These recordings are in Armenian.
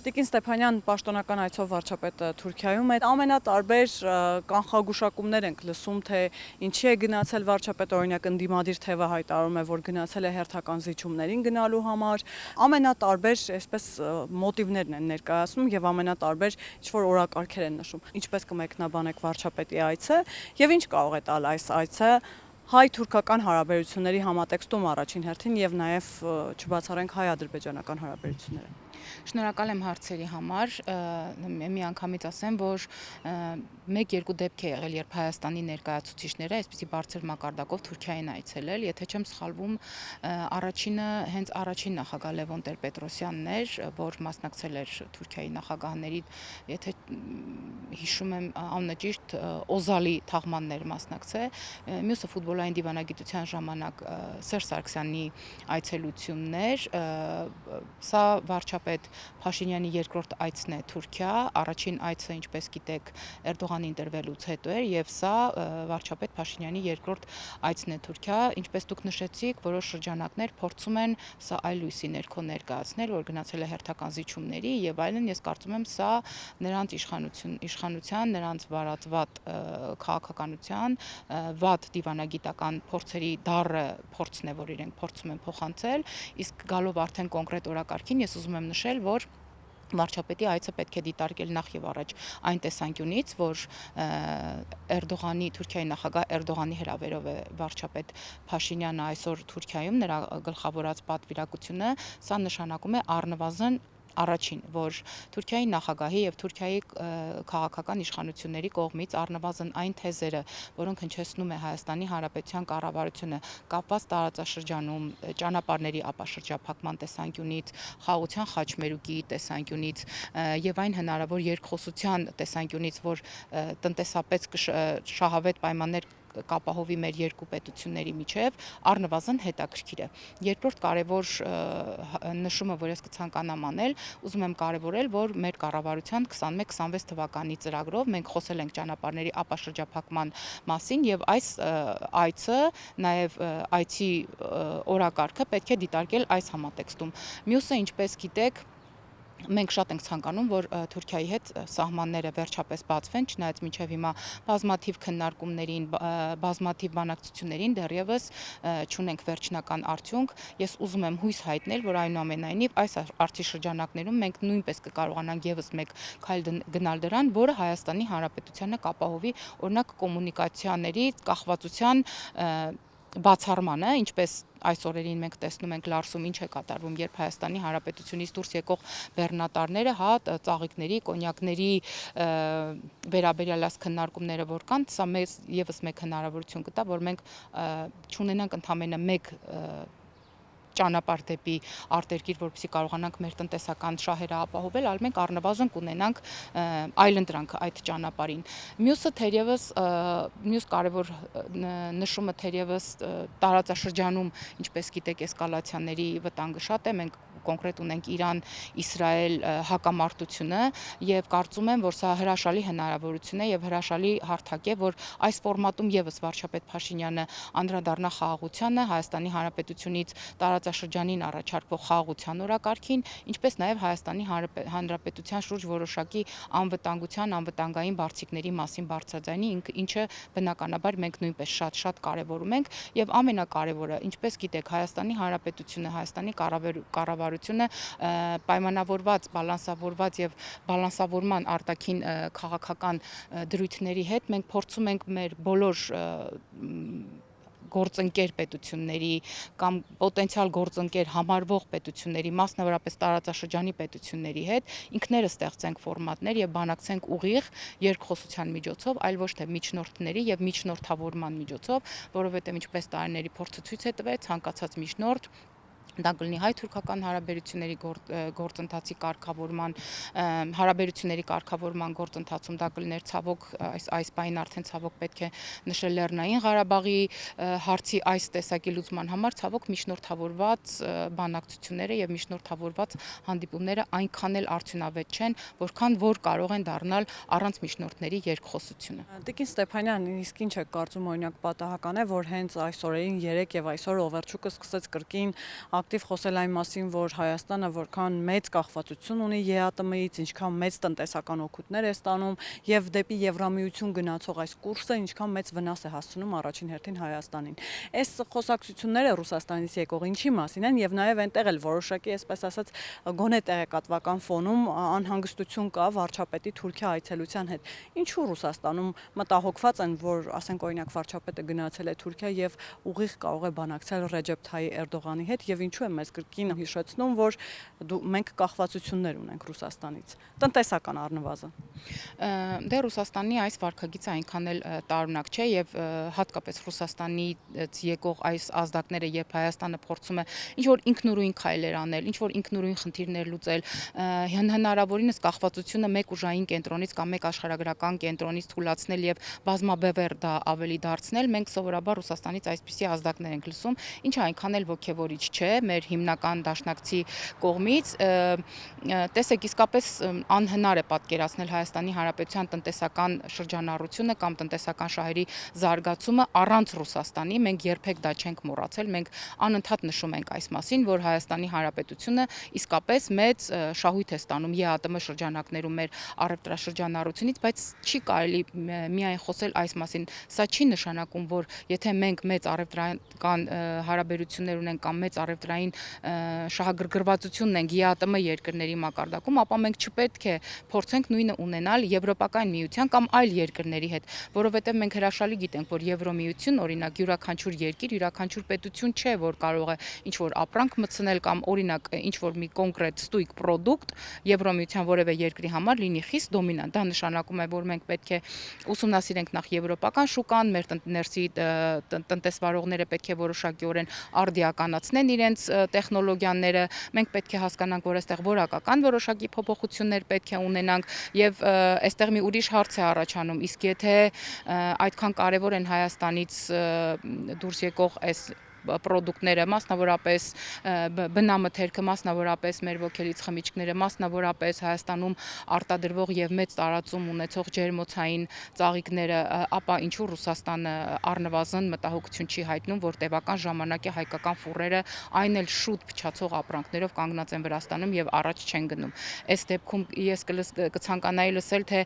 Տիկին Ստեփանյան պաշտոնական այցով վարչապետը Թուրքիայում է։ Ամենատարբեր կանխագուշակումներ ենք լսում, թե ինչի է գնացել վարչապետը, օրինակ ընդդիմադիր թևը հայտարարում է, որ գնացել է հերթական զիջումներին գնալու համար։ Ամենատարբեր, այսպես մոտիվներն են ներկայացնում եւ ամենատարբեր ինչ-որ օրակարգեր են նշում։ Ինչպես կմեկնաբանեք վարչապետի այցը եւ ինչ կարող է տալ այս այցը հայ-թուրքական հարաբերությունների համատեքստում առաջին հերթին եւ նաեւ չբացառենք հայ-ադրբեջանական հարաբերությունները։ Շնորհակալ եմ հարցերի համար, միանգամից ասեմ, որ 1-2 դեպք է եղել, երբ Հայաստանի ներկայացուցիչները այսպիսի բարձր մակարդակով Թուրքիա են այցելել, եթե չեմ սխալվում, առաջինը հենց առաջին նախագահ Լևոն Տեր-Պետրոսյանն էր, որ մասնակցել էր Թուրքիայի նախագահների, եթե հիշում եմ աննճիշտ, Օզալի թաղմանն էր մասնակցել, մյուսը ֆուտբոլային դիվանագիտության ժամանակ Սերժ Սարգսյանի այցելությունն էր, սա վարչապետ Փաշինյանի երկրորդ այցն է Թուրքիա, առաջին այցը, ինչպես գիտեք, Էրդողանի ընտրվելուց հետո էր եւ սա վարչապետ Փաշինյանի երկրորդ այցն է Թուրքիա, ինչպես դուք նշեցիք, որոշ շրջանակներ փորձում են սա այլ լույսի ներքո ներկայացնել, որ գնացել է հերթական զիջումների եւ այլն, ես կարծում եմ սա նրանց իշխանության, նրանց վարածված քաղաքականության, վատ դիվանագիտական փորձերի դառը փորձն է, որ իրենք փորձում են փոխանցել, իսկ գալով արդեն կոնկրետ օրակարգին ես ուզում եմ նշել, որ վարչապետի այցը պետք է դիտարկել նախ եւ առաջ այն տեսանկյունից, որ Էրդողանի, Թուրքիայի նախագահ Էրդողանի հրավերով է վարչապետ Փաշինյանը այսօր Թուրքիայում, նրա գլխավորած պատվիրակությունը, սա նշանակում է առնվազն առաջին, որ Թուրքիայի նախագահի եւ Թուրքիայի քաղաքական իշխանությունների կողմից առնվազն այն թեզերը, որոնք հնչեցնում է Հայաստանի Հանրապետության կառավարությունը կապված տարածաշրջանում ճանապարհների ապաշրջափակման տեսանկյունից, խաղաղության խաչմերուկի տեսանկյունից եւ այն հնարավոր երկխոսության տեսանկյունից, որ տնտեսապես շահավետ պայմաններ կապահովի մեր երկու պետությունների միջև, առնվազն հետաքրքիր է։ Երկրորդ կարևոր նշումը, որ ես կցանկանամ անել, ուզում եմ կարևորել, որ մեր կառավարության 21-26 թվականի ծրագրով մենք խոսել ենք ճանապարհների ապաշրջափակման մասին եւ այս այցը, նաեւ այցի օրակարգը պետք է դիտարկել այս համատեքստում։ Մյուսը, ինչպես գիտեք, մենք շատ ենք ցանկանում, որ Թուրքիայի հետ սահմանները վերջապես բացվեն, չնայած մինչև հիմա բազմաթիվ քննարկումներին, բազմաթիվ բանակցություններին դեռևս չունենք վերջնական արդյունք։ Ես ուզում եմ հույս հայտնել, որ այնուամենայնիվ այս արդի շրջանակներում մենք նույնպես կկարողանանք եւս մեկ քայլ գնալ դրան, որը Հայաստանի Հանրապետությանը կապահովի օրինակ կոմունիկացիաների կախվածության բացառմանը, ինչպես այս օրերին մենք տեսնում ենք Լարսում ինչ է կատարվում, երբ Հայաստանի Հանրապետությունից դուրս եկող բեռնատարները, ծաղիկների, կոնյակների վերաբերյալ այս քննարկումները որ կան, սա մեզ եւս մեկ հնարավորություն կտա, որ մենք չունենանք ընդամենը մեկ ճանապարհ դեպի արտերկիր, որպեսզի կարողանանք մեր տնտեսական շահերը ապահովել, այլ մենք առնվազն կունենանք այլընտրանք այդ ճանապարհին։ Մյուսը թերևս մյուս կարևոր նշումը թերևս տարածաշրջանում, ինչպես գիտեք, էսկալացիաների վտանգը շատ է, մենք կոնկրետ ունենք Իրան-Իսրայել հակամարտությունը եւ կարծում եմ, որ սա հրաշալի հնարավորություն է եւ հրաշալի հարթակ է, որ այս ֆորմատում եւս վարչապետ Փաշինյանը անդրադառնա խաղաղությանը, Հայաստանի Հանրապետությունից տարածաշրջանին առաջարկվող խաղաղության օրակարգին, ինչպես նաեւ Հայաստանի Հանրապետության շուրջ որոշակի անվտանգային բարձիկների մասին բարձրաձայնի, ինչը բնականաբար մենք նույնպես շատ կարեւորում ենք եւ ամենակարևորը, ինչպես գիտեք, Հայաստանի Հանրապետությունը, Հայաստանի կառավարությունը պայմանավորված, բալանսավորված եւ բալանսավորման արտաքին քաղաքական դրույթների հետ մենք փորձում ենք մեր բոլոր գործընկեր պետությունների կամ պոտենցիալ գործընկեր համարվող պետությունների, մասնավորապես տարածաշրջանի պետությունների հետ ինքներս ստեղծենք ֆորմատներ եւ բանակցենք ուղիղ երկխոսության միջոցով, այլ ոչ թե միջնորդների եւ միջնորդավորման միջոցով, որովհետեւ ինչպես տարիների փորձը ցույց է տվել, ցանկացած միջնորդ դա կլինի հայ-թուրքական հարաբերությունների գործընթացի կարգավորման, հարաբերությունների կարգավորման գործընթացում դա կլիներ ցավոք այս բանին արդեն ցավոք պետք է նշել Լեռնային Ղարաբաղի հարցի այս տեսակի լուծման համար ցավոք միջնորդավորված բանակցությունները եւ միջնորդավորված հանդիպումները այնքան էլ արդյունավետ չեն, որքան որ կարող են դառնալ առանց միջնորդների երկխոսությունը։ Տիկին Ստեփանյան, իսկ ինչ է կարծում, օրինակ պատահական է, որ հենց այս օրերին 3 եւ այսօր Օվերչուկը սկսեց կրկին ակտիվ խոսել այն մասին, որ Հայաստանը որքան մեծ կախվածություն ունի ԵԱՏՄ-ից, ինչքան մեծ տնտեսական օգուտներ է ստանում եւ դեպի Եվրամիություն գնացող այս կուրսը ինչքան մեծ վնաս է հասցնում առաջին հերթին Հայաստանին։ Այս խոսակցությունները Ռուսաստանից եկող ինչի մասին են եւ նաեւ այնտեղ էլ որոշակի, այսպես ասած, գոնե տեղեկատվական ֆոնում անհանգստություն կա վարչապետի Թուրքիա այցելության հետ։ Ինչու Ռուսաստանում մտահոգված են, որ ասենք օրինակ վարչապետը գնացել է Թուրքիա եւ ուղիղ կարող է բանակցել Ռեջեփ Թայիպ Էրդողանի հետ եւ ինչու է մեզ կրկին հիշեցնում, որ մենք կախվածություններ ունենք Ռուսաստանից, տնտեսական առնվազն։ Դե Ռուսաստանի այս վարկագիծը այնքան էլ տարօրինակ չէ եւ հատկապես Ռուսաստանից եկող այս ազդակները, երբ Հայաստանը փորձում է ինչ որ ինքնուրույն քայլեր անել, ինչ որ ինքնուրույն խնդիրներ լուծել, հնարավորինս կախվածությունը մեկ ուժային կենտրոնից կամ մեկ աշխարհագրական կենտրոնից թույլատրել եւ բազմաբևեռ դա ավելի դարձնել, մենք սովորաբար Ռուսաստանից այսպիսի ազդակներ ենք լսում, ինչը այնքան էլ ոգևորիչ չէ մեր հիմնական դաշնակցի կողմից։ Տեսեք, իսկապես անհնար է պատկերացնել Հայաստանի Հանրապետության տնտեսական շրջանառությունը կամ տնտեսական շահերի զարգացումը առանց Ռուսաստանի, մենք երբեք դա չենք մոռացել, մենք անընդհատ նշում ենք այս մասին, որ Հայաստանի Հանրապետությունը իսկապես մեծ շահույթ է ստանում ԵԱՏՄ շրջանակներում մեր առևտրաշրջանառությունից, բայց չի կարելի միայն խոսել այս մասին։ Սա չի նշանակում, որ եթե մենք մեծ առևտրական հարաբերություններ ունենք կամ մեծ առևտրային շահագրգռվածություն ունենք ԵԱՏՄ երկրների մակարդակում, ապա մենք չպետք է փորձենք նույնը ունենալ Եվրոպական միության կամ այլ երկրների հետ, որովհետև մենք հրաշալի գիտենք, որ Եվրոմիություն, օրինակ, յուրաքանչյուր երկիր, յուրաքանչյուր պետություն չէ, որ կարող է ինչ որ ապրանք մտցնել կամ օրինակ ինչ որ մի կոնկրետ ստույգ պրոդուկտ Եվրոմիության որևէ երկրի համար լինի խիստ դոմինանտ։ Դա նշանակում է, որ մենք պետք է ուսումնասիրենք նախ եվրոպական շուկան, մեր ներսի տնտեսվարողները պետք է որոշակիորեն արդիականացնեն իրենց տեխնոլոգիաները, մենք պետք է հասկանանք, որ այստեղ որակական որոշակի փոփոխություններ պետք է ունենանք եւ այստեղ մի ուրիշ հարց է առաջանում, իսկ եթե այդքան կարեւոր են Հայաստանից դուրս եկող այս պրոդուկտները, մասնավորապես բնամթերքը, մասնավորապես մեր ոգելից խմիչքները, մասնավորապես Հայաստանում արտադրվող եւ մեծ տարածում ունեցող ջերմոցային ծաղիկները, ապա ինչու Ռուսաստանը առնվազն մտահոգություն չի հայտնում, որ տևական ժամանակ է հայկական ֆուրերը այն էլ շուտ փչացող ապրանքներով կանգնած են Վրաստանում եւ առաջ չեն գնում։ Այս դեպքում ես կցանկանայի լսել, թե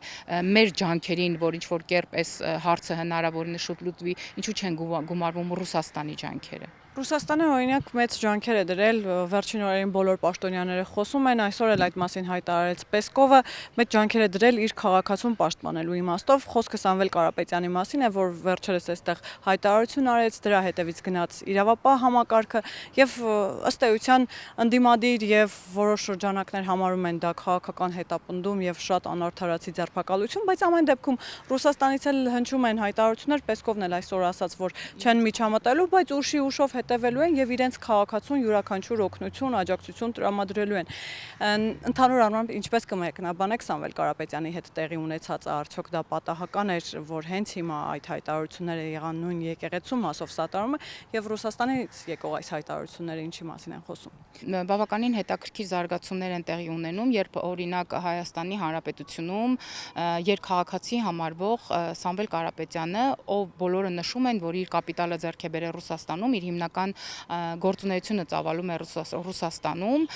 մեր ջանքերին, որ ինչ որ կերպ այս հարցը հնարավորինս շուտ լուծվի, ինչու չեն գումարվում Ռուսաստանի ջանքերը։ Ռուսաստանը օրինակ մեծ ջանքեր է դրել, վերջին օրերին բոլոր պաշտոնյաները խոսում են, այսօր էլ այդ մասին հայտարարեց Պեսկովը, մեծ ջանքեր է դրել իր քաղաքացուն պաշտպանելու իմաստով, խոսքը Սամվել Կարապետյանի մասին է, որ վերջերս այստեղ հայտարարություն արեց, դրա հետևից գնաց իրավապահ համակարգը եւ ըստ էության ընդդիմադիր եւ որոշ շրջանակներ համարում են դա քաղաքական հետապնդում եւ շատ անարդարացի ձերբակալություն, բայց ամեն դեպքում Ռուսաստանից էլ հնչում են հայտարարություններ, Պեսկովն էլ այսօր ասաց, որ չեն միջամտելու, բայց ուշի ուշով հետևելու են եւ իրենց քաղաքացուն յուրաքանչյուր օգնություն, աջակցություն տրամադրելու են։ Ընդհանուր առմամբ ինչպես կմեկնաբանեք Սամվել Կարապետյանի հետ տեղի ունեցածը, արդյոք դա պատահական էր, որ հենց հիմա այդ հայտարարությունները եղան նույն եկեղեցու մասով սատարումը եւ Ռուսաստանից եկող այս հայտարարությունները ինչի մասին են խոսում։ Բավականին հետաքրքիր զարգացումներ են տեղի ունենում, երբ օրինակ Հայաստանի Հանրապետությունում երկքաղաքացի համարվող Սամվել Կարապետյանը, ով բոլորը նշում են, որ իր կապիտալը ձեռք է բերել Ռուսաստանում, իր հիմնական գործունեությունը ծավալում է Ռուսաստանում,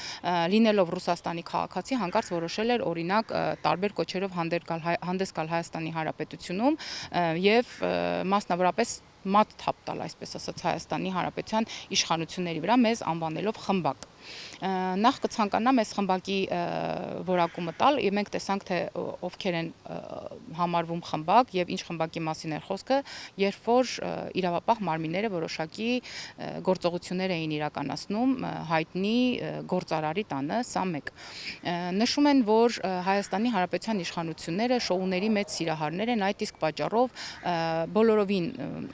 լինելով Ռուսաստանի քաղաքացի, հանկարծ որոշել էր օրինակ տարբեր կոչերով հանդես գալ Հայաստանի Հանրապետությունում եւ մասնավորապես մատ թափ տալ, այսպես ասած, Հայաստանի Հանրապետության իշխանությունների վրա, մեզ անվանելով խմբակ։ Նախ կցանկանամ այս խմբակի որակումը տալ, եւ մենք տեսանք, թե ովքեր են համարվում խմբակ եւ ինչ խմբակի մասին էր խոսքը, երբ որ իրավապահ մարմինները որոշակի գործողություններ էին իրականացնում հայտնի գործարարի տանը, սա մեկ։ Նշում են, որ Հայաստանի Հանրապետության իշխանությունները շոուների մեծ սիրահարներ են, այդ իսկ պատճառով բոլորովին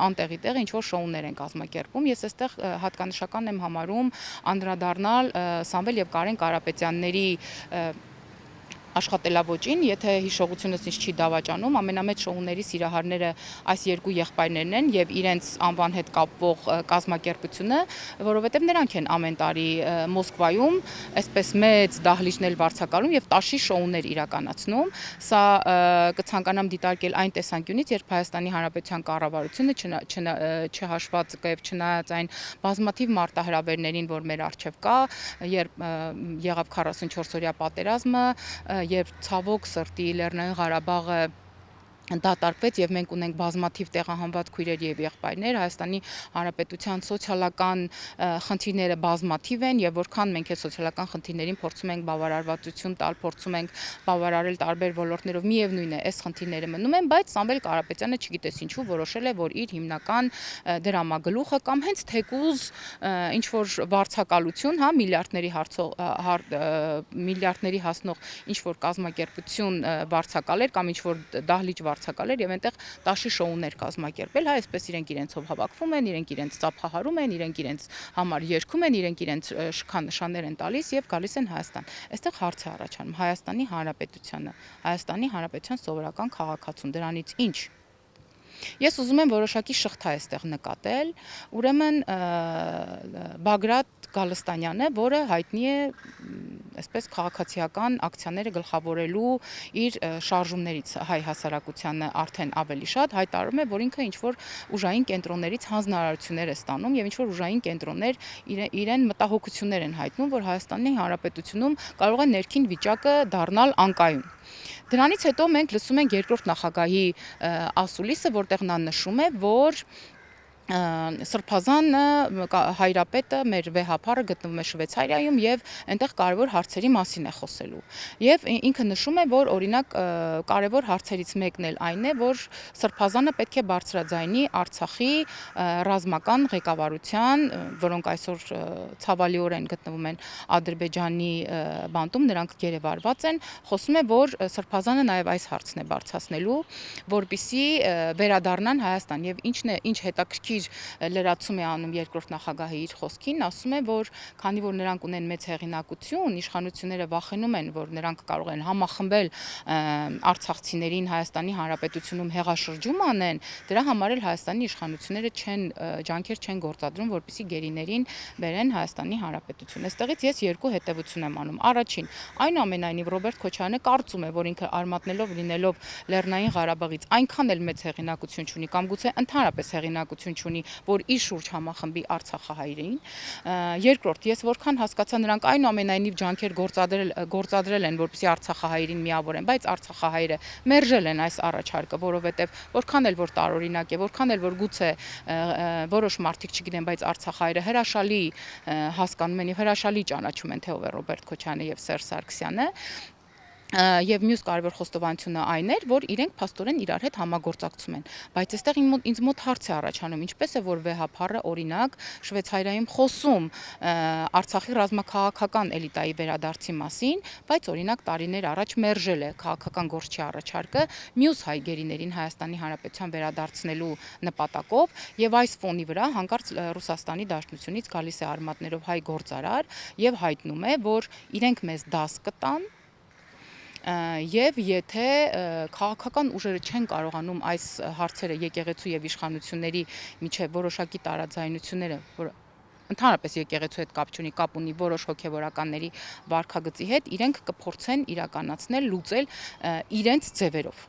անտեղի տեղ ինչ որ շոուներ են կազմակերպում։ Ես այստեղ հատկանշական եմ համարում անդրադառնալ Սամվել եւ Կարեն Կարապետյանների աշխատելավոճին, եթե հիշողությունս ինձ չի դավաճանում, ամենամեծ շոուների սիրահարները այս երկու եղբայրներն են եւ իրենց անվան հետ կապվող կազմակերպությունը, որովհետեւ նրանք են ամեն տարի Մոսկվայում այսպես մեծ դահլիճներ վարձակալում եւ տաշի շոուներ իրականացնում։ Սա կցանկանամ դիտարկել այն տեսանկյունից, երբ Հայաստանի Հանրապետության կառավարությունը չհաշված եւ չնայած այն բազմաթիվ մարտահրավերներին, որ մեր առջեւ կա, երբ եղավ 44-օրյա պատերազմը, երբ ցավոք սրտի Լեռնային Ղարաբաղը դատարկվեց եւ մենք ունենք բազմաթիվ տեղահանված քույրեր եւ եղբայրներ, Հայաստանի Հանրապետության սոցիալական խնդիրները բազմաթիվ են եւ որքան մենք այս սոցիալական խնդիրներին փորձում ենք բավարարվածություն տալ, փորձում ենք բավարարել տարբեր ոլորտներով, միևնույն է, այս խնդիրները մնում են, բայց Սամվել Կարապետյանը չգիտես ինչու որոշել է, որ իր հիմնական դրամագլուխը կամ հենց թեկուզ ինչ որ վարձակալություն, հա, միլիարդների հասնող ինչ որ կազմակերպություն վարձակալեր կամ ինչ որ դահլիճ վարձակալեր եւ այնտեղ տաշի շոուներ կազմակերպել, հա, այսպես իրենցով հավաքվում են, իրենք իրենց ծափահարում են, իրենք իրենց համար երգում են, իրենք իրենց շքանշաններ են տալիս եւ գալիս են Հայաստան։ Այստեղ հարց է առաջանում Հայաստանի Հանրապետության սովորական քաղաքացուն, դրանից ինչ։ Ես ուզում եմ որոշակի շղթա այստեղ նկատել, ուրեմն Բագրատ Գալստանյանը, որը հայտնի է այսպես քաղաքացիական ակցիաները գլխավորելու իր շարժումներից հայ հասարակությանը արդեն ավելի շատ հայտարարում է, որ ինքը ինչ որ ուժային կենտրոններից հանձնարարություններ է ստանում եւ ինչ որ ուժային կենտրոններ իրեն մտահոգություններ են հայտնում, որ Հայաստանի Հանրապետությունում կարող է ներքին վիճակը դառնալ անկայուն։ Դրանից հետո մենք լսում ենք երկրորդ նախագահի ասուլիսը, որտեղ նա նշում է, որ Սրբազանը հայրապետը մեր վեհապարը գտնվում է Շվեյցարիայում եւ այնտեղ կարևոր հարցերի մասին է խոսելու։ Եվ ինքը նշում է, որ օրինակ կարևոր հարցերից մեկն էլ այն է, որ Սրբազանը պետք է բարձրաձայնի Արցախի ռազմական ղեկավարության, որոնք այսօր ցավալիորեն գտնվում են Ադրբեջանի բանտում, նրանք գերեվարված են, խոսում է, որ Սրբազանը նաեւ այս հարցն է բարձրացնելու, որպիսի վերադառնան Հայաստան եւ ինչ հետաքրքիր լրացում է անում երկրորդ նախագահի իր խոսքին, ասում է, որ քանի որ նրանք ունեն մեծ հեղինակություն, իշխանությունները վախենում են, որ նրանք կարող են համախմբել արցախցիներին Հայաստանի Հանրապետությունում հեղաշրջում անեն, դրա համար էլ Հայաստանի իշխանությունները ջանքեր չեն գործադրում, որպեսզի գերիներին բերեն Հայաստանի Հանրապետություն։ Այստեղից ես երկու հետևություն եմ անում։ Առաջին, այնուամենայնիվ Ռոբերտ Քոչարյանը կարծում է, որ ինքը արմատներով լինելով Լեռնային Ղարաբաղից այնքան էլ մեծ հեղինակություն չունի կամ գուցե ընդհանրապես հեղինակություն չունի, որ իր շուրջ համախմբի արցախահայերին։ Երկրորդ, ես որքան հասկացա, նրանք այնուամենայնիվ ջանքեր գործադրել են, որպեսզի արցախահայերին միավորեն, բայց արցախահայերը մերժել են այս առաջարկը, որովհետև որքան էլ որ տարօրինակ է, որքան էլ որ գուցե որոշ մարդիկ չգիտեն, բայց արցախահայերը հրաշալի հասկանում են եւ հրաշալի ճանաչում են, թե ով է Ռոբերտ Քոչարյանը եւ Սերժ Սարգսյանը։ Եվ մյուս կարևոր խոստովանությունը այն էր, որ իրենք փաստորեն իրար հետ համագործակցում են, բայց այստեղ ինձ մոտ հարց է առաջանում, ինչպես է որ վեհապարը օրինակ Շվեյցարիայում խոսում Արցախի ռազմաքաղաքական էլիտայի վերադարձի մասին, բայց օրինակ տարիներ առաջ մերժել է քաղաքական գործչի առաջարկը մյուս հայ գերիներին Հայաստանի Հանրապետության վերադարձնելու նպատակով եւ այս ֆոնի վրա հանկարծ Ռուսաստանի Դաշնությունից գալիս է արմատներով հայ գործարար եւ հայտնում է, որ իրենք մեզ դաս կտան եւ եթե քաղաքական ուժերը չեն կարողանում այս հարցերը եկեղեցու եւ իշխանությունների միջև որոշակի տարաձայնությունները, որ ընդհանրապես եկեղեցու հետ կապ չունի, կապ ունի որոշ հոգեվորականների վարքագծի հետ, իրենք կփորձեն իրականացնել, լուծել իրենց ձևերով։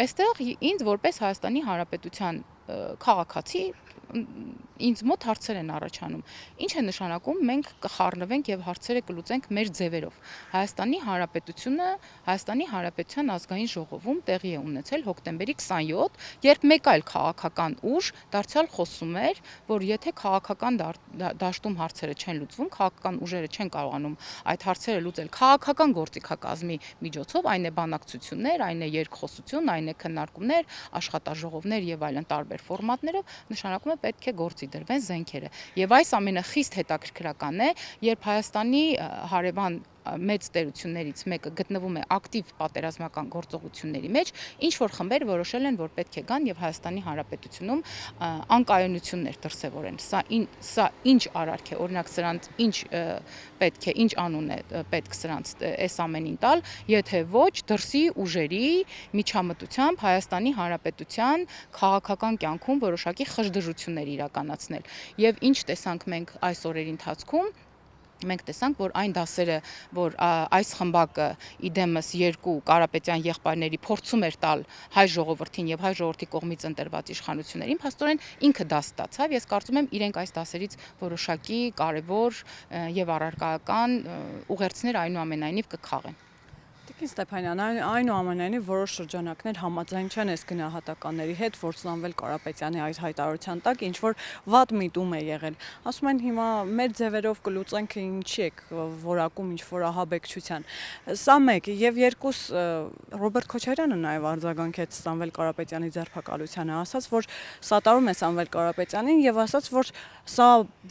Այստեղ ինձ որպես Հայաստանի Հանրապետության քաղաքացի ինձ մոտ հարցեր են առաջանում։ Ինչ է նշանակում մենք կխառնվենք եւ հարցերը կլուծենք մեր ձևերով։ Հայաստանի Հանրապետությունը, Հայաստանի Հանրապետության ազգային ժողովում տեղի է ունեցել հոկտեմբերի 27, երբ մեկ այլ քաղաքական ուժ դարձյալ խոսում էր, որ եթե քաղաքական դաշտում հարցերը չեն լուծվում, քաղաքական ուժերը չեն կարողանում այդ հարցերը լուծել քաղաքական գործիքակազմի միջոցով, այն է բանակցություններ, այն է երկխոսություն, այն է քննարկումներ, աշխատաժողովներ եւ այլն տարբեր ֆորմատներով, նշանակում է պետք է գործի դրվեն զենքերը։ Եվ այս ամենը խիստ հետաքրքրական է, երբ Հայաստանի հարևան մեծ տերություններից մեկը գտնվում է ակտիվ պատերազմական գործողությունների մեջ, ինչ որ խմբեր որոշել են, որ պետք է գան եւ Հայաստանի Հանրապետությունում անկայունություններ դրսեւորեն։ Սա ինչ արարք է, օրինակ սրանց ինչ պետք է, ինչ անուն է պետք սրանց այս ամենին տալ, եթե ոչ դրսի ուժերի միջամտությամբ Հայաստանի Հանրապետության քաղաքական կյանքում որոշակի խժդժություններ իրականացնել։ Եվ ինչ տեսանք մենք այս օրերի ընթացքում, մենք տեսանք, որ այն դասերը, որ այս խմբակը իդեմս երկու Կարապետյան եղբայրների փորձում էր տալ հայ ժողովրդին եւ հայ ժողովրդի կողմից ընտրված իշխանություններին, փաստորեն ինքը դաս ստացավ։ Ես կարծում եմ, իրենք այս դասերից որոշակի կարևոր եւ առարկայական ուղերձներ այնուամենայնիվ կքաղեն։ Տիկին Ստեփանյան, այնուամենայնիվ որոշ շրջանակներ համաձայն չեն այս գնահատականների հետ, որ Սամվել Կարապետյանի այս հայտարարության տակ ինչ որ վատ միտում է եղել։ Ասում են հիմա մեր ձևերով կլուծենք ինչի եք որակում ինչ որ ահաբեկչության։ Սա մեկ եւ երկուս Ռոբերտ Քոչարյանը նաեւ արձագանքեց Սամվել Կարապետյանի ձերբակալությանը, ասաց, որ սատարում է Սամվել Կարապետյանին եւ ասաց, որ սա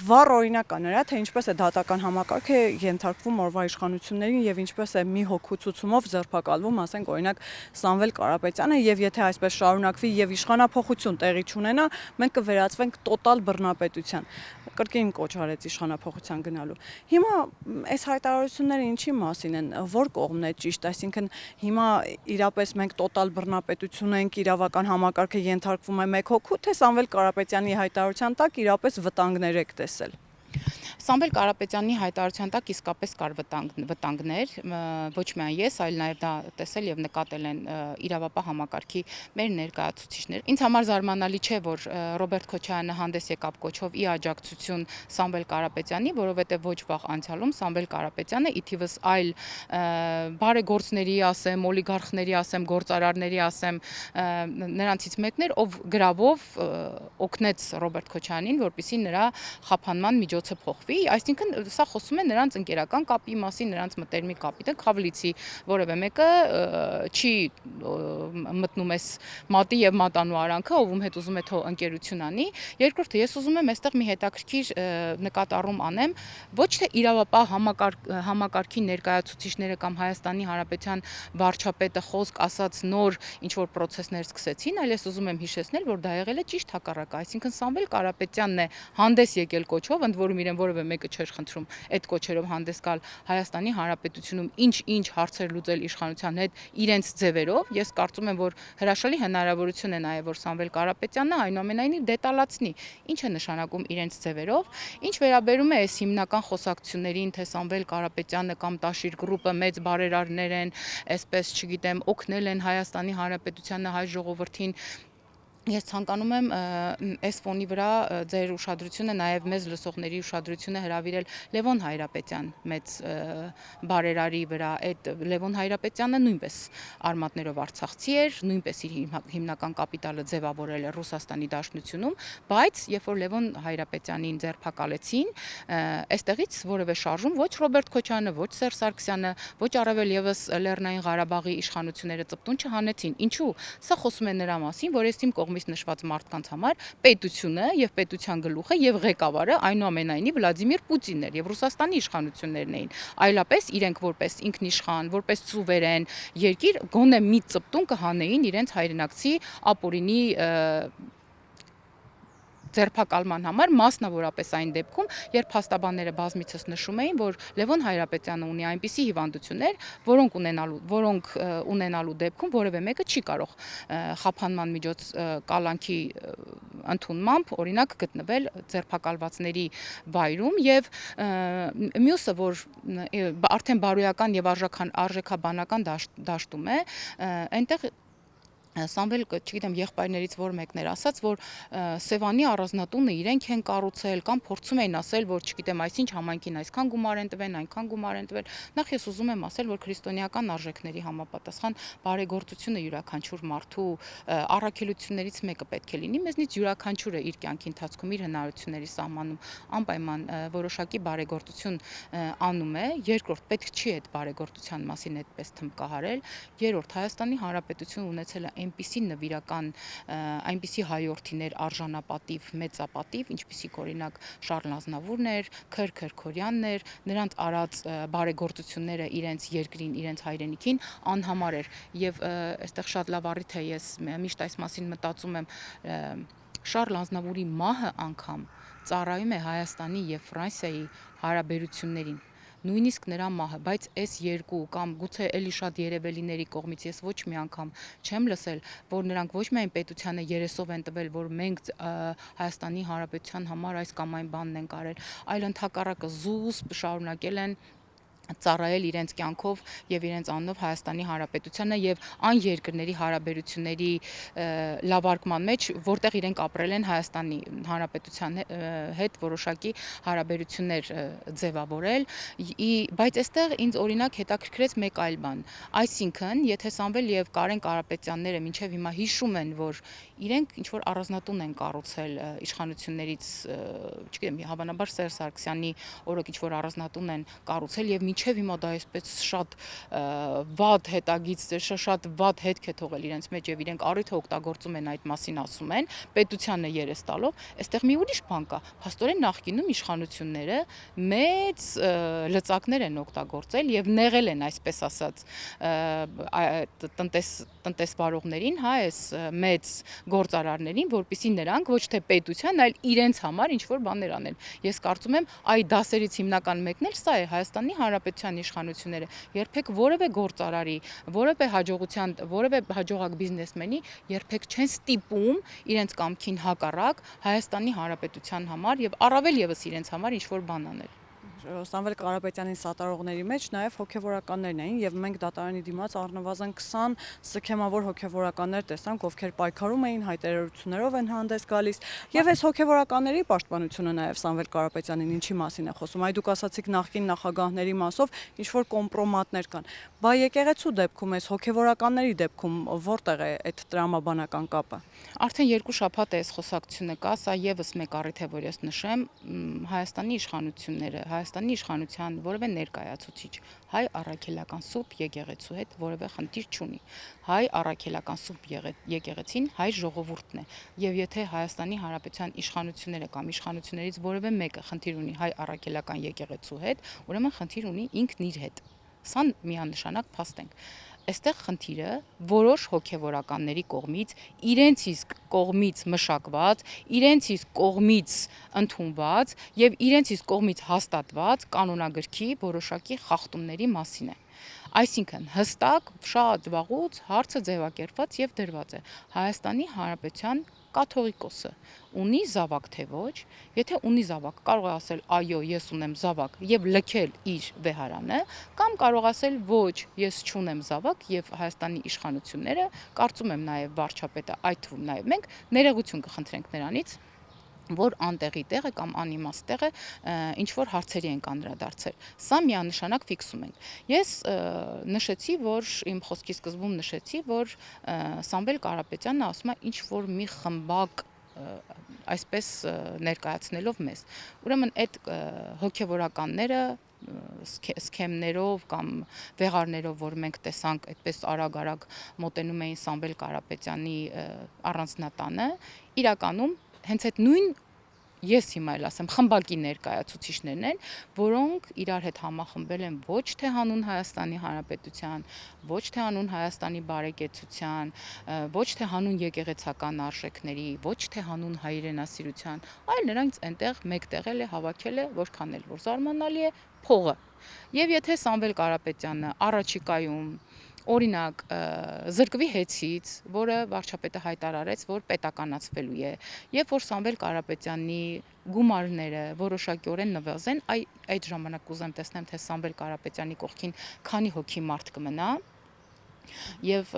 վառ օրինակ է նրա, թե ինչպես է դատական համակարգը ենթարկվում օրվա իշխանություններին եւ ինչպես է մի հոգու ցուցումով ձերբակալվում, ասենք օրինակ Սամվել Կարապետյանը եւ եթե այսպես շարունակվի եւ իշխանափոխություն տեղի չունենա, մենք կվերածվենք տոտալ բռնապետության։ Կրկին կոչ արեց իշխանափոխության գնալու։ Հիմա այս հայտարարությունները ինչի մասին են, որ կողմն է ճիշտ, այսինքն հիմա իրապես մենք տոտալ բռնապետություն ենք, իրավական համակարգը ենթարկվում է մեկ հոգու, թե Սամվել Կարապետյանի հայտարարության տակ իրապես վտանգներ եք տեսել։ Սամվել Կարապետյանի հայտարարության տակ իսկապես կար վտանգներ, ոչ միայն ես, այլ նաև դա տեսել եւ նկատել են իրավապահ համակարգի մեր ներկայացուցիչներ։ Ինձ համար զարմանալի չէ, որ Ռոբերտ Քոչարյանը հանդես եկավ կոչով ի աջակցություն Սամվել Կարապետյանի, որովհետեւ ոչ վաղ անցյալում Սամվել Կարապետյանը ի թիվս այլ բարեգործների, ասեմ, օլիգարխների, ասեմ, գործարարների, ասեմ, նրանցից մեկն էր, ով գրավով օգնեց Ռոբերտ Քոչարյանին, որպեսզի նրա խափանման միջոցը փոխվի, այսինքն սա խոսում է նրանց ընկերական կապի մասին, նրանց մտերմիկ կապի, դե Քավլիցի որևէ մեկը չի մտնում այս մատի եւ մատանու արանքը, ով հետ ուզում է թող ընկերություն անի։ Երկրորդը, ես ուզում եմ այստեղ մի հետաքրքիր նկատառում անեմ, ոչ թե իրավապահ համակարգի ներկայացուցիչները կամ Հայաստանի Հանրապետության վարչապետը խոսք ասած նոր ինչ որ process-ներ սկսեցին, այլ ես ուզում եմ հիշեցնել, որ դա եղել է ճիշտ հակառակը, այսինքն Սամվել Կարապետյանն է հանդես եկել կոչով, ընդ որում իրեն որևէ մեկը չէր խնդրում այդ կոչերով հանդես գալ Հայաստանի Հանրապետությունում ինչ հարցեր լուծել իշխանության հետ իրենց ձևերով։ Ես կարծում եմ, որ հրաշալի հնարավորություն է նաև որ Սամվել Կարապետյանը այնուամենայնիվ դետալացնի ինչ է նշանակում իրենց ձևերով։ Ինչ վերաբերում է այս հիմնական խոսակցություններին, թե Սամվել Կարապետյանը կամ Տաշիր գրուպը մեծ բարերարներ են, այսպես չգիտեմ, օգնել են Հայաստանի Հանրապետությանը, հայ ժողովրդին, ես ցանկանում եմ այս ֆոնի վրա ձեր ուշադրությունը, նաև մեզ լսողների ուշադրությունը հրավիրել Լևոն Հայրապետյան մեծ բարերարի վրա։ Այդ Լևոն Հայրապետյանը նույնպես արմատներով արցախցի էր, նույնպես իր հիմնական կապիտալը ձևավորել էր Ռուսաստանի Դաշնությունում, բայց երբ որ Լևոն Հայրապետյանին ձերբակալեցին, այստեղից որևէ շարժում ոչ Ռոբերտ Քոչարյանը, ոչ Սերժ Սարգսյանը, ոչ առավել եւս Լեռնային Ղարաբաղի իշխանությունները ծպտուն չհանեցին։ Ինչու՞։ Սա խոսում է նրա մասին, որ այս իմ կողմից նշված մարդկանց համար պետությունը եւ պետության գլուխը եւ ղեկավարը այնուամենայնիվ Վլադիմիր Պուտինն էր եւ Ռուսաստանի իշխանություններն էին, այլապես իրենք որպես ինքնիշխան, որպես սուվերեն երկիր գոնե մի ծպտուն կհանեին իրենց հայրենակցի ապօրինի ձերբակալման համար, մասնավորապես այն դեպքում, երբ փաստաբանները բազմիցս նշում էին, որ Լևոն Հայրապետյանը ունի այնպիսի հիվանդություններ, որոնք ունենալու դեպքում որևէ մեկը չի կարող խափանման միջոց կալանքի ընդունմամբ, օրինակ, գտնվել ձերբակալվածների վայրում եւ մյուսը, որ արդեն բարոյական եւ արժեքաբանական դաշտում է, այնտեղ Սամվել, չգիտեմ, եղբայրներից որ մեկն էր ասաց, որ Սևանի առանձնատունը իրենք են կառուցել կամ փորձում էին ասել, որ չգիտեմ, այսինչ համայնքին այսքան գումար են տվել, այնքան գումար են տվել։ Նախ ես ուզում եմ ասել, որ քրիստոնեական արժեքների համապատասխան բարեգործությունը յուրաքանչյուր մարդու առաքելություններից մեկը պետք է լինի։ Մեզնից յուրաքանչյուրը իր կյանքի ընթացքում իր հնարավորությունների սահմանում անպայման որոշակի բարեգործություն անում է։ Երկրորդ, պետք չի այդ բարեգործության մասին այդպես թմբկահարել։ Երրորդ, Հայաստանի Հանրապետությունը ունեցել է այնպիսի նվիրական, այնպիսի հայորդիներ արժանապատիվ, մեծապատիվ, ինչպիսիք օրինակ Շարլ Ազնավուրն էր, Քր Քրքորյանն էր, նրանց արած բարեգործությունները իրենց երկրին, իրենց հայրենիքին անհամար էր եւ այստեղ շատ լավ առիթ է, ես միշտ այս մասին մտածում եմ, Շարլ Ազնավուրի մահը անգամ ծառայում է Հայաստանի եւ Ֆրանսիայի հարաբերություններին, նույնիսկ նրա մահը, բայց այս երկու կամ գուցե էլի շատ երևելիների կողմից ես ոչ մի անգամ չեմ լսել, որ նրանք ոչ միայն պետությանը երեսով են տվել, որ մենք Հայաստանի Հանրապետության համար այս կամ այն բանն ենք արել, այլ ընդհակառակը զուսպ շարունակել են ծառայել իրենց կյանքով եւ իրենց անունով Հայաստանի Հանրապետությանը եւ այն երկրների հարաբերությունների լավարկման մեջ, որտեղ իրենք ապրել են Հայաստանի Հանրապետության հետ որոշակի հարաբերություններ ձևավորել, բայց այստեղ ինձ օրինակ հետաքրքրեց մեկ այլ բան, այսինքն, եթե Սամվել եւ Կարեն Կարապետյանները մինչեւ հիմա հիշում են, որ իրենք ինչ որ առանձնատուն են կառուցել իշխանություններից, չգիտեմ, հավանաբար Սերժ Սարգսյանի օրոք ինչ որ առանձնատուն են կառուցել եւ մինչև հիմա դա այսպես շատ վատ հետագից, շատ վատ հետք է թողել իրենց մեջ եւ իրենք առիթը օգտագործում են այդ մասին ասում են, պետությանը երես տալով, այստեղ մի ուրիշ բան կա, փաստորեն նախկինում իշխանությունները մեծ լծակներ են օգտագործել եւ նեղել են այսպես ասած տնտեսվարողներին, հա, այս մեծ գործարարներին, որպեսզի նրանք ոչ թե պետության, այլ իրենց համար ինչ որ բաներ անեն։ Ես կարծում եմ, այդ դասերից հիմնական մեկն էլ սա է, Հայաստանի Հանրապետության իշխանությունները երբեք որևէ գործարարի, որևէ հաջողության, որևէ հաջողակ բիզնեսմենի երբեք չեն ստիպում իրենց կամքին հակառակ Հայաստանի Հանրապետության համար եւ առավել եւս իրենց համար ինչ որ բան անել։ Սամվել Կարապետյանին սատարողների մեջ նաև հոգևորականներն էին եւ մենք դատարանի դիմաց առնվազն 20 սքեմավոր հոգևորականներ տեսանք, ովքեր պայքարում էին, հայտարարություններով են հանդես գալիս եւ այս հոգևորականների պաշտպանությունը նաև Սամվել Կարապետյանին ինչի մասին է խոսում։ Այ դուք ասացիք նախկին նախագահների մասով ինչ որ կոմպրոմատներ կան։ Բա եկեղեցու դեպքում, այս հոգևորականների դեպքում որտեղ է այդ տրամաբանական կապը։ Արդեն 2 շաբաթ է այս խոսակցությունը կա, սա եւս մեկ առիթ է, որ ես նշեմ, Հայաստանի իշխանությունները, Հայաստանի իշխանության որևէ ներկայացուցիչ հայ առաքելական սուրբ եկեղեցու հետ որևէ խնդիր չունի։ Հայ առաքելական սուրբ եկեղեցին հայ ժողովուրդն է։ Եվ եթե Հայաստանի Հանրապետության իշխանությունները կամ իշխանություններից որևէ մեկը խնդիր ունի հայ առաքելական եկեղեցու հետ, ուրեմն խնդիր ունի ինքն իր հետ։ Սա միանշանակ փաստ ենք։ Այստեղ խնդիրը որոշ հոգևորականների կողմից, իրենց իսկ կողմից մշակված, իրենց իսկ կողմից ընդունված եւ իրենց իսկ կողմից հաստատված կանոնագրքի որոշակի խախտումների մասին է։ Այսինքն հստակ շատ վաղուց հարցը ձևակերպված եւ դրված է Հայաստանի Հանրապետության կաթողիկոսը ունի զավակ թե ոչ, եթե ունի զավակ, կարող է ասել այո, ես ունեմ զավակ եւ լքել իր վեհարանը, կամ կարող ասել ոչ, ես չունեմ զավակ եւ Հայաստանի իշխանությունները, կարծում եմ նաեւ վարչապետը, այդ թվում նաեւ մենք ներողություն կխնդրենք նրանից, որ անտեղի տեղը կամ անիմաստ տեղը ինչ որ հարցերի ենք անդրադարձել։ Սա միանշանակ ֆիքսում ենք։ Ես նշեցի, որ իմ խոսքի սկզբում նշեցի, որ Սամվել Կարապետյանը ասում է ինչ որ մի խմբակ այսպես ներկայացնելով մեզ։ Ուրեմն այդ հոգևորականները սքեմներով կամ վեղարներով, որ մենք տեսանք, այդպես արագ մոտենում էին Սամվել Կարապետյանի առանձնատանը, իրականում հենց այդ նույն ես հիմա էլ ասեմ խմբակի ներկայացուցիչներն են, որոնք իրար հետ համախմբել են ոչ թե հանուն Հայաստանի Հանրապետության, ոչ թե հանուն Հայաստանի բարեկեցության, ոչ թե հանուն եկեղեցական արժեքների, ոչ թե հանուն հայրենասիրության, այլ նրանց այնտեղ մեկտեղել է, հավաքել է, որքան էլ որ զարմանալի է, փողը։ Եվ եթե Սամվել Կարապետյանը առաջիկայում օրինակ զրկվի հետից, որը վարչապետը հայտարարեց, որ պետականացվելու է, երբ որ Սամվել Կարապետյանի գումարները որոշակիորեն նվազեն, այդ ժամանակ կուզեմ տեսնեմ, թե Սամվել Կարապետյանի կողքին քանի հոգի մարդ կմնա, եւ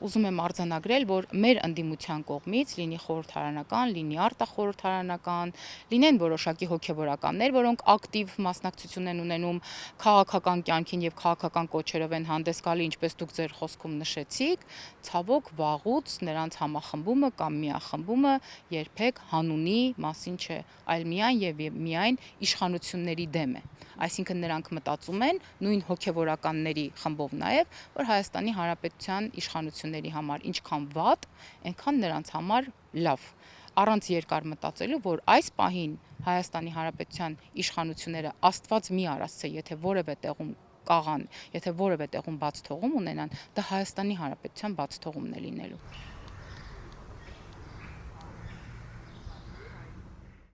ուզում եմ արձանագրել, որ մեր ընդդիմության կողմից լինի խորհրդարանական, լինի արտախորհրդարանական, լինեն որոշակի հոգևորականներ, որոնք ակտիվ մասնակցություն են ունենում քաղաքական կյանքին եւ քաղաքական կոչերով են հանդես գալի, ինչպես դուք ձեր խոսքում նշեցիք, ցավոք վաղուց նրանց համախմբումը կամ միախմբումը երբեք հանունի մասին չէ, այլ միայն եւ միայն իշխանությունների դեմ է։ Այսինքն նրանք մտածում են նույն հոգևորականների խմբով նաեւ, որ Հայաստանի Հայաստանի Հանրապետության իշխանությունների համար ինչքան վատ, այնքան նրանց համար լավ։ Առանց երկար մտածելու, որ այս պահին Հայաստանի Հանրապետության իշխանությունները Աստված մի արասցե, եթե որևէ տեղում կաղան, եթե որևէ տեղում բաց թողում ունենան, դա Հայաստանի Հանրապետության բաց թողումն է լինելու։